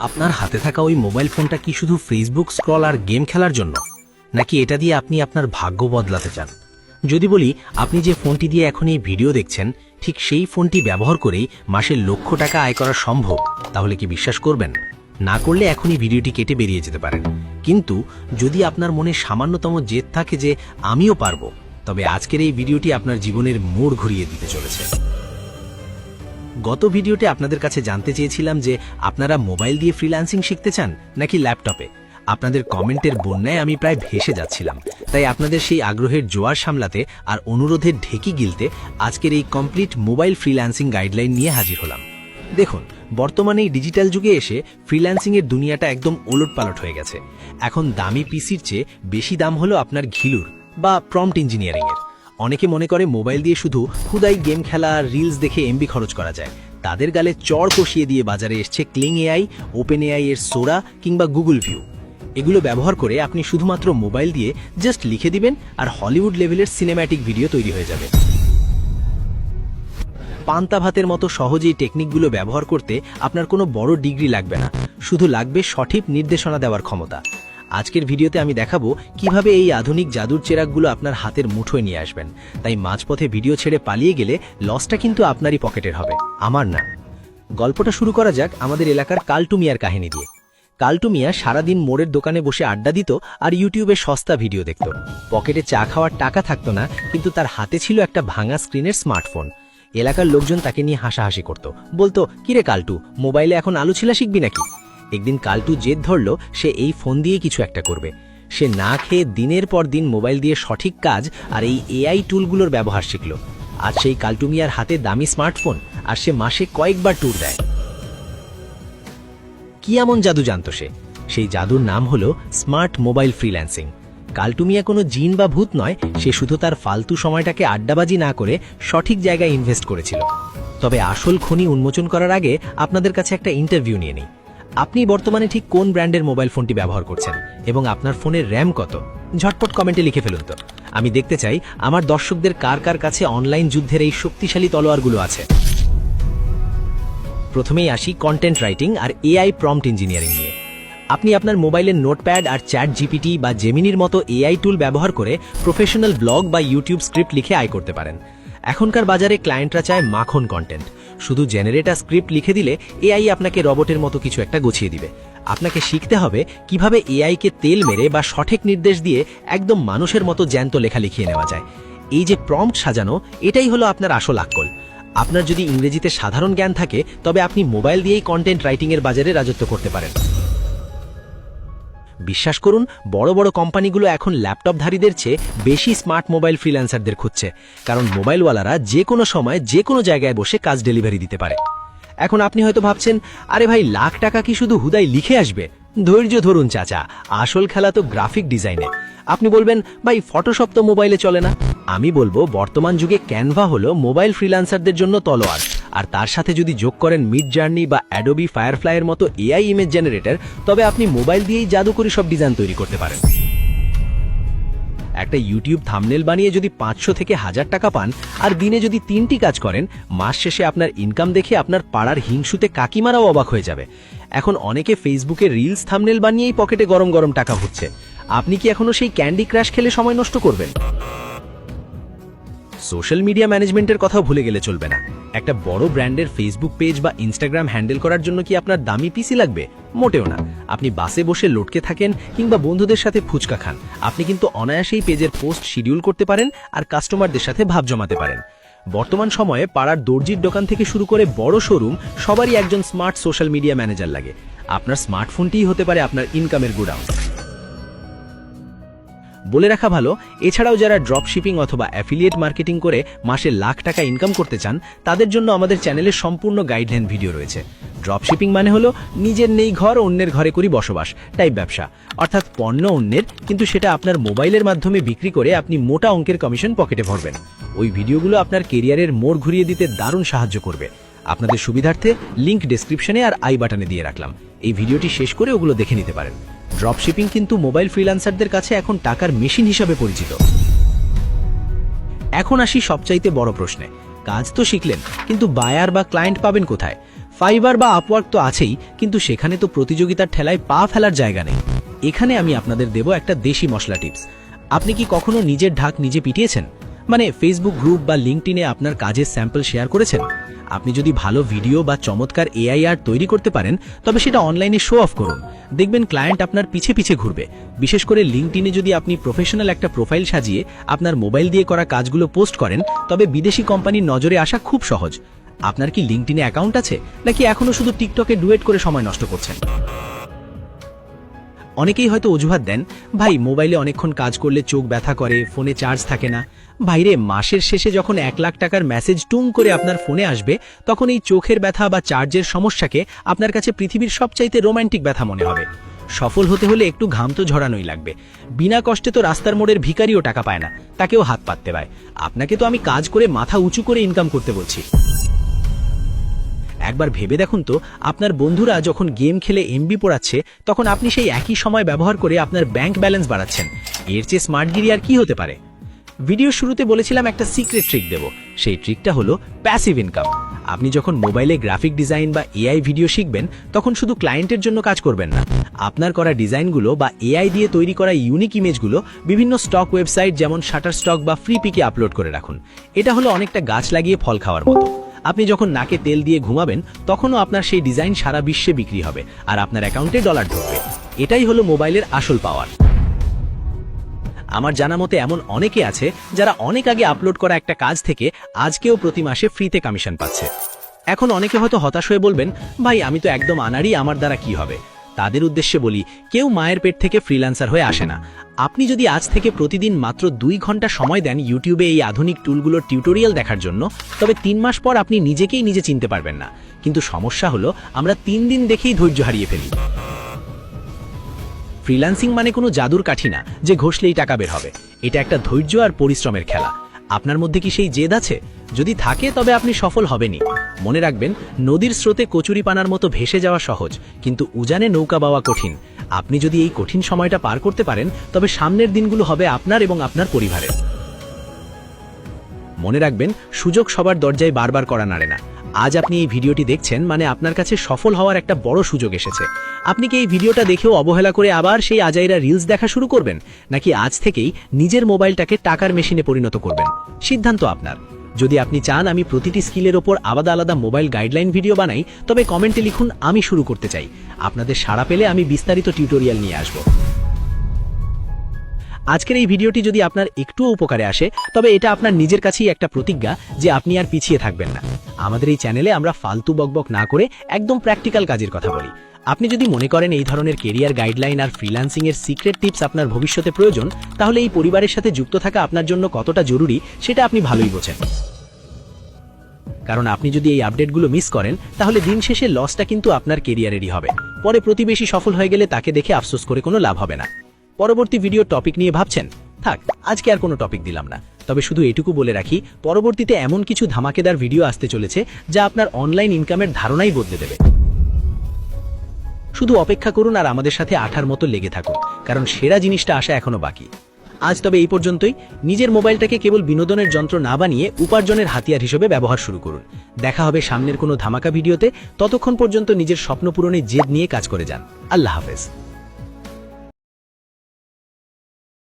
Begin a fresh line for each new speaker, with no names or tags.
আপনার হাতে থাকা ওই মোবাইল ফোনটা কি শুধু ফেসবুক স্ক্রল আর গেম খেলার জন্য, নাকি এটা দিয়ে আপনি আপনার ভাগ্য বদলাতে চান? যদি বলি আপনি যে ফোনটি দিয়ে এখন এই ভিডিও দেখছেন ঠিক সেই ফোনটি ব্যবহার করেই মাসে লক্ষ টাকা আয় করা সম্ভব, তাহলে কি বিশ্বাস করবেন? না করলে এখনই ভিডিওটি কেটে বেরিয়ে যেতে পারেন। কিন্তু যদি আপনার মনে সামান্যতম জেদ থাকে যে আমিও পারবো, তবে আজকের এই ভিডিওটি আপনার জীবনের মোড় ঘুরিয়ে দিতে চলেছে। গত ভিডিওতে আপনাদের কাছে জানতে চেয়েছিলাম যে আপনারা মোবাইল দিয়ে ফ্রিল্যান্সিং শিখতে চান নাকি ল্যাপটপে। আপনাদের কমেন্টের বন্যায় আমি প্রায় ভেসে যাচ্ছিলাম। তাই আপনাদের সেই আগ্রহের জোয়ার সামলাতে আর অনুরোধের ঢেকি গিলতে আজকের এই কমপ্লিট মোবাইল ফ্রিল্যান্সিং গাইডলাইন নিয়ে হাজির হলাম। দেখুন, বর্তমানে এই ডিজিটাল যুগে এসে ফ্রিল্যান্সিংয়ের দুনিয়াটা একদম ওলটপালট হয়ে গেছে। এখন দামি পিসির চেয়ে বেশি দাম হলো আপনার ঘিলুর বা প্রম্পট ইঞ্জিনিয়ারিংয়ের। অনেকে মনে করে মোবাইল দিয়ে শুধু খুদাই গেম খেলা আর রিলস দেখে এমবি খরচ করা যায়। তাদের গালে চড় কষিয়ে দিয়ে বাজারে এসছে ক্লিং এআই, ওপেন এআই এর সোরা কিংবা গুগল ভিউ। এগুলো ব্যবহার করে আপনি শুধুমাত্র মোবাইল দিয়ে জাস্ট লিখে দিবেন আর হলিউড লেভেলের সিনেম্যাটিক ভিডিও তৈরি হয়ে যাবে। পান্তা ভাতের মতো সহজেই টেকনিকগুলো ব্যবহার করতে আপনার কোনো বড় ডিগ্রি লাগবে না, শুধু লাগবে সঠিক নির্দেশনা দেওয়ার ক্ষমতা। আজকের ভিডিওতে আমি দেখাবো কিভাবে এই আধুনিক জাদুর চেরাগগুলো আপনার হাতের মুঠোয় নিয়ে আসবেন। তাই মাঝপথে ভিডিও ছেড়ে পালিয়ে গেলে লসটা কিন্তু আপনারই পকেটের হবে, আমার না। গল্পটা শুরু করা যাক আমাদের এলাকার কালটু মিয়ার কাহিনী দিয়ে। কালটু মিয়া সারাদিন মোড়ের দোকানে বসে আড্ডা দিত আর ইউটিউবে সস্তা ভিডিও দেখত। পকেটে চা খাওয়ার টাকা থাকতো না, কিন্তু তার হাতে ছিল একটা ভাঙা স্ক্রিনের স্মার্টফোন। এলাকার লোকজন তাকে নিয়ে হাসাহাসি করত, বলতো, কিরে কালটু, মোবাইলে এখন আলু ছিলা শিখবি নাকি? একদিন কালটু জেদ ধরল সে এই ফোন দিয়ে কিছু একটা করবে। সে না খেয়ে দিনের পর দিন মোবাইল দিয়ে সঠিক কাজ আর এই এআই টুলগুলোর ব্যবহার শিখল। আজ সেই কালটু মিয়ার হাতে দামি স্মার্টফোন, আর সে মাসে কয়েকবার ট্যুর দেয়। কি এমন জাদু জানত সে? সেই জাদুর নাম হলো স্মার্ট মোবাইল ফ্রিল্যান্সিং। কালটু মিয়া কোনো জিন বা ভূত নয়, সে শুধু তার ফালতু সময়টাকে আড্ডাবাজি না করে সঠিক জায়গায় ইনভেস্ট করেছিল। তবে আসল খনি উন্মোচন করার আগে আপনাদের কাছে একটা ইন্টারভিউ নিয়ে নিই। আপনি বর্তমানে ঠিক কোন ব্র্যান্ডের মোবাইল ফোনটি ব্যবহার করছেন এবং আপনার ফোনের র্যাম কত? ঝটপট কমেন্টে লিখে ফেলুন তো। আমি দেখতে চাই আমার দর্শকদের কার কার কাছে অনলাইন যুদ্ধের এই শক্তিশালী তলোয়ারগুলো আছে। প্রথমেই আসি কন্টেন্ট রাইটিং আর এআই প্রম্পট ইঞ্জিনিয়ারিং নিয়ে। আপনি আপনার মোবাইলের নোটপ্যাড আর চ্যাট জিপিটি বা জেমিনির মতো এআই টুল ব্যবহার করে প্রফেশনাল ব্লগ বা ইউটিউব স্ক্রিপ্ট লিখে আয় করতে পারেন। এখনকার বাজারে ক্লায়েন্টরা চায় মাখন কন্টেন্ট। শুধু জেনারেটর স্ক্রিপ্ট লিখে দিলে এআই আপনাকে রোবটের মতো কিছু একটা গুছিয়ে দিবে। আপনাকে শিখতে হবে কিভাবে এআইকে তেল মেরে বা সঠিক নির্দেশ দিয়ে একদম মানুষের মতো জ্যান্ত লেখা লিখিয়ে নেওয়া যায়। এই যে প্রম্পট সাজানো, এটাই হলো আপনার আসল আক্কল। আপনার যদি ইংরেজিতে সাধারণ জ্ঞান থাকে, তবে আপনি মোবাইল দিয়েই কন্টেন্ট রাইটিংয়ের বাজারে রাজত্ব করতে পারেন। বিশ্বাস করুন, বড় বড় কোম্পানিগুলো এখন ল্যাপটপধারীদের চেয়ে বেশি স্মার্ট মোবাইল ফ্রিল্যান্সারদের খুঁজছে, কারণ মোবাইলওয়ালারা যে কোনো সময় যে কোনো জায়গায় বসে কাজ ডেলিভারি দিতে পারে। এখন আপনি হয়তো ভাবছেন, আরে ভাই, লাখ টাকা কি শুধু হুদাই লিখে আসবে? ধৈর্য ধরুন চাচা, আসল খেলা তো গ্রাফিক ডিজাইনে। আপনি বলবেন, ভাই ফটোশপ তো মোবাইলে চলে না। আমি বলবো, বর্তমান যুগে ক্যানভা হলো মোবাইল ফ্রিল্যান্সারদের জন্য তলোয়ার। আর তার সাথে যদি যোগ করেন মিড জার্নি বা অ্যাডোবি ফায়ারফ্লাইয়ের মতো এআই ইমেজ জেনারেটর, তবে আপনি মোবাইল দিয়েই জাদুকরি সব ডিজাইন তৈরি করতে পারেন। একটা ইউটিউব থাম্বনেল বানিয়ে যদি 500 থেকে 1000 টাকা পান, আর দিনে যদি 3টি কাজ করেন, মাস শেষে আপনার ইনকাম দেখে আপনার পাড়ার হিংসুতে কাকিমারাও অবাক হয়ে যাবে। এখন অনেকে ফেসবুকে রিলস থাম্বনেল বানিয়েই পকেটে গরম গরম টাকা ভরছে। আপনি কি এখনো সেই ক্যান্ডি ক্রাশ খেলে সময় নষ্ট করবেন? সোশ্যাল মিডিয়া ম্যানেজমেন্টের কথাও ভুলে গেলে চলবে না। একটা বড় ব্র্যান্ডের ফেসবুক পেজ বা ইনস্টাগ্রাম হ্যান্ডেল করার জন্য কি আপনার দামি পিসি লাগবে? মোটেও না। আপনি বাসে বসে লটকে থাকেন কিংবা বন্ধুদের সাথে ফুচকা খান, আপনি কিন্তু অনায়াসেই পেজের পোস্ট শিডিউল করতে পারেন আর কাস্টমারদের সাথে ভাব জমাতে পারেন। বর্তমান সময়ে পাড়ার দর্জির দোকান থেকে শুরু করে বড় শোরুম, সবারই একজন স্মার্ট সোশ্যাল মিডিয়া ম্যানেজার লাগে। আপনার স্মার্টফোনটিই হতে পারে আপনার ইনকামের গোডাউন। বলে রাখা ভালো, এছাড়াও যারা ড্রপ শিপিং অথবা অ্যাফিলিয়েট মার্কেটিং করে মাসে লাখ টাকা ইনকাম করতে চান, তাদের জন্য আমাদের চ্যানেলে সম্পূর্ণ গাইডলাইন ভিডিও রয়েছে। ড্রপ শিপিং মানে হলো নিজের নেই ঘর, অন্যের ঘরে করি বসবাস টাইপ ব্যবসা, অর্থাৎ পণ্য অন্যের, কিন্তু সেটা আপনার মোবাইলের মাধ্যমে বিক্রি করে আপনি মোটা অঙ্কের কমিশন পকেটে ভরবেন। ওই ভিডিওগুলো আপনার কেরিয়ারের মোড় ঘুরিয়ে দিতে দারুণ সাহায্য করবে। আপনাদের সুবিধার্থে লিংক ডেসক্রিপশনে আর আই বাটনে দিয়ে রাখলাম। এই ভিডিওটি শেষ করে ওগুলো দেখে নিতে পারেন। ড্রপ শিপিং কিন্তু মোবাইল ফ্রিল্যান্সারদের কাছে এখন টাকার মেশিন হিসাবে পরিচিত। এখন আসি সবচাইতে বড় প্রশ্নে। কাজ তো শিখলেন, কিন্তু বায়ার বা ক্লায়েন্ট পাবেন কোথায়? ফাইবার বা আপওয়ার্ক তো আছেই, কিন্তু সেখানে তো প্রতিযোগিতার ঠেলায় পা ফেলার জায়গা নেই। এখানে আমি আপনাদের দেব একটা দেশি মশলা টিপস। আপনি কি কখনো নিজের ঢাক নিজে পিটিয়েছেন? মানে ফেসবুক গ্রুপ বা লিঙ্কডইনে আপনার কাজের স্যাম্পল শেয়ার করেছেন? আপনি যদি ভালো ভিডিও বা চমৎকার এআই আর্ট তৈরি করতে পারেন, তবে সেটা অনলাইনে শো অফ করুন। দেখবেন ক্লায়েন্ট আপনার পিছে পিছে ঘুরবে। বিশেষ করে লিঙ্কডইনে যদি আপনি প্রফেশনাল একটা প্রোফাইল সাজিয়ে আপনার মোবাইল দিয়ে করা কাজগুলো পোস্ট করেন, তবে বিদেশি কোম্পানির নজরে আসা খুব সহজ। আপনার কি লিঙ্কডইনে অ্যাকাউন্ট আছে, নাকি এখনো শুধু টিকটকে ডুয়েট করে সময় নষ্ট করছেন? অনেকেই হয়তো অজুহাত দেন, ভাই মোবাইলে অনেকক্ষণ কাজ করলে চোখ ব্যথা করে, ফোনে চার্জ থাকে না। বাইরে মাসের শেষে যখন 1 লাখ টাকার মেসেজ টুং করে আপনার ফোনে আসবে, তখন এই চোখের ব্যথা বা চার্জের সমস্যাকে আপনার কাছে পৃথিবীর সবচাইতে রোমান্টিক ব্যথা মনে হবে। সফল হতে হলে একটু ঘাম তো ঝরানোই লাগবে। বিনা কষ্টে তো রাস্তার মোড়ের ভিখারিও টাকা পায় না, তাকেও হাত পাততে পায়। আপনাকে তো আমি কাজ করে মাথা উঁচু করে ইনকাম করতে বলছি। একবার ভেবে দেখুন তো, আপনার বন্ধুরা যখন গেম খেলে এমবি পোড়াচ্ছে, তখন আপনি সেই একই সময় ব্যবহার করে আপনার ব্যাংক ব্যালেন্স বাড়াচ্ছেন। এর চেয়ে স্মার্টগিরি আর কি হতে পারে? ভিডিও শুরুতে বলেছিলাম একটা সিক্রেট ট্রিক দেব। সেই ট্রিকটা হলো প্যাসিভ ইনকাম। আপনি যখন মোবাইলে গ্রাফিক ডিজাইন বা এআই ভিডিও শিখবেন, তখন শুধু ক্লায়েন্টের জন্য কাজ করবেন না। আপনার করা ডিজাইনগুলো বা এআই দিয়ে তৈরি করা ইউনিক ইমেজগুলো বিভিন্ন স্টক ওয়েবসাইট যেমন শাটারস্টক বা ফ্রিপিকে আপলোড করে রাখুন। এটা হলো অনেকটা গাছ লাগিয়ে ফল খাওয়ার মতো। আপনি যখন নাকে তেল দিয়ে ঘুমাবেন, তখনও আপনার সেই ডিজাইন সারা বিশ্বে বিক্রি হবে, আর আপনার অ্যাকাউন্টে ডলার ঢুকবে। এটাই হলো মোবাইলের আসল পাওয়ার। আমার জানা মতে এমন অনেকে আছে যারা অনেক আগে আপলোড করা একটা কাজ থেকে আজকেও প্রতি মাসে ফ্রিতে কমিশন পাচ্ছে। এখন অনেকে হয়তো হতাশ হয়ে বলবেন, ভাই আমি তো একদম আনাড়ি, আমার দ্বারা কি হবে? তাদের উদ্দেশ্যে বলি, কেউ মায়ের পেট থেকে ফ্রিল্যান্সার হয়ে আসে না। আপনি যদি আজ থেকে প্রতিদিন মাত্র 2 ঘন্টা সময় দেন ইউটিউবে এই আধুনিক টুলগুলোর টিউটোরিয়াল দেখার জন্য, তবে 3 মাস পর আপনি নিজেকেই নিজে চিনতে পারবেন না। কিন্তু সমস্যা হলো, আমরা 3 দিন দেখেই ধৈর্য হারিয়ে ফেলি। ফ্রিল্যান্সিং মানে কোনো জাদুর কাঠি না যে ঘষলেই টাকা বের হবে। এটা একটা ধৈর্য আর পরিশ্রমের খেলা। আপনার মধ্যে কি সেই জেদ আছে? যদি থাকে, তবে আপনি সফল হবেনই। মনে রাখবেন, নদীর স্রোতে কচুরিপানার মতো ভেসে যাওয়া সহজ, কিন্তু উজানে নৌকা বাওয়া কঠিন। আপনি যদি এই কঠিন সময়টা পার করতে পারেন, তবে সামনের দিনগুলো হবে আপনার এবং আপনার পরিবারের। মনে রাখবেন, সুযোগ সবার দরজায় বারবার করা নাড়ে না। আজ আপনি এই ভিডিওটি দেখছেন মানে আপনার কাছে সফল হওয়ার একটা বড় সুযোগ এসেছে। আপনি কি এই ভিডিওটা দেখেও অবহেলা করে আবার সেই আজাইরা রিলস দেখা শুরু করবেন, নাকি আজ থেকেই নিজের মোবাইলটাকে টাকার মেশিনে পরিণত করবেন? সিদ্ধান্ত আপনার। যদি আপনি চান আমি প্রতিটি স্কিলের ওপর আলাদা আলাদা মোবাইল গাইডলাইন ভিডিও বানাই, তবে কমেন্টে লিখুন আমি শুরু করতে চাই। আপনাদের সাড়া পেলে আমি বিস্তারিত টিউটোরিয়াল নিয়ে আসব। আজকের এই ভিডিওটি যদি আপনার একটুও উপকারে আসে, তবে এটা আপনার নিজের কাছেই একটা প্রতিজ্ঞা যে আপনি আর পিছিয়ে থাকবেন না। আমাদের এই চ্যানেলে আমরা ফালতু বকবক না করে একদম প্র্যাকটিক্যাল কাজের কথা বলি। আপনি যদি মনে করেন এই ধরনের কেরিয়ার গাইডলাইন আর ফ্রিল্যান্সিং এর সিক্রেট টিপস আপনার ভবিষ্যতে প্রয়োজন, তাহলে এই পরিবারের সাথে যুক্ত থাকা আপনার জন্য কতটা জরুরি সেটা আপনি ভালোই বোঝেন। কারণ আপনি যদি এই আপডেটগুলো মিস করেন, তাহলে দিন শেষে লসটা কিন্তু আপনার কেরিয়ারেরই হবে। পরে প্রতিবেশী সফল হয়ে গেলে তাকে দেখে আফসোস করে কোনো লাভ হবে না। পরবর্তী ভিডিও টপিক নিয়ে ভাবছেন? থাক, আজকে আর কোনো টপিক দিলাম না। তবে শুধু এটুকু বলে রাখি, পরবর্তীতে এমন কিছু ধামাকেদার ভিডিও আসতে চলেছে যা আপনার অনলাইন ইনকামের ধারণাই বদলে দেবে। শুধু অপেক্ষা করুন আর আমাদের সাথে আঠার মতো লেগে থাকুন, কারণ সেরা জিনিসটা আসা এখনো বাকি। আজ তবে এই পর্যন্তই। নিজের মোবাইলটাকে কেবল বিনোদনের যন্ত্র না বানিয়ে উপার্জনের হাতিয়ার হিসেবে ব্যবহার শুরু করুন। দেখা হবে সামনের কোনো ধামাকা ভিডিওতে। ততক্ষণ পর্যন্ত নিজের স্বপ্ন পূরণে জেদ নিয়ে কাজ করে যান। আল্লাহ হাফেজ।